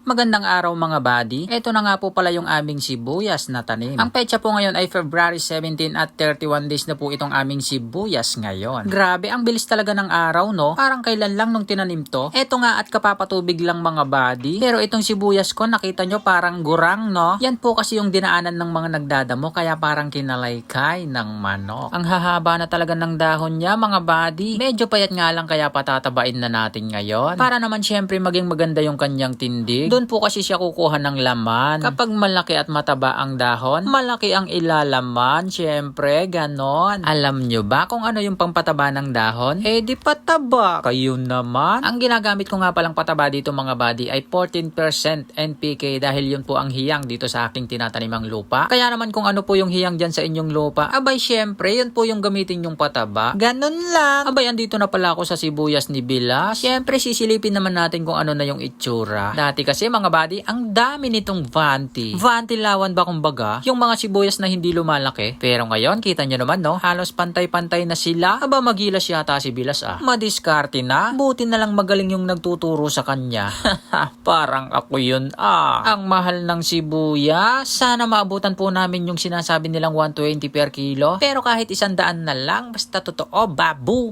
Magandang araw mga buddy. Ito na nga po pala yung aming sibuyas na tanim. Ang petsa po ngayon ay February 17 at 31 days na po itong aming sibuyas ngayon. Grabe, ang bilis talaga ng araw, no? Parang kailan lang nung tinanim to. Ito nga at kapapatubig lang mga buddy. Pero itong sibuyas ko, nakita nyo parang gurang, no? Yan po kasi yung dinaanan ng mga nagdadamo kaya parang kinalaykay ng manok. Ang hahaba na talaga ng dahon niya mga buddy. Medyo payat nga lang kaya patatabain na natin ngayon. Para naman syempre maging maganda yung kanyang tindig. Doon po kasi siya kukuha ng laman. Kapag malaki at mataba ang dahon, malaki ang ilalaman. Syempre, ganon. Alam nyo ba kung ano yung pampataba ng dahon? Eh di pataba. Kayo naman. Ang ginagamit ko nga palang pataba dito mga buddy ay 14% NPK dahil yun po ang hiyang dito sa aking tinatanimang lupa. Kaya naman kung ano po yung hiyang dyan sa inyong lupa, abay syempre, yun po yung gamitin yung pataba. Ganon lang. Abay, andito na pala ako sa sibuyas ni Bilas. Syempre, sisilipin naman natin kung ano na yung itsura. Dati kasi mga buddy, ang dami nitong Vanti. Vanti lawan ba kumbaga? Yung mga sibuyas na hindi lumalaki. Pero ngayon, kita nyo naman no, halos pantay-pantay na sila. Aba, magilas yata si Bilas ah. Madiskarte na. Buti na lang magaling yung nagtuturo sa kanya. Parang ako yun ah. Ang mahal ng sibuyas. Sana maabutan po namin yung sinasabi nilang 120 per kilo. Pero kahit 100 na lang, basta totoo, babu.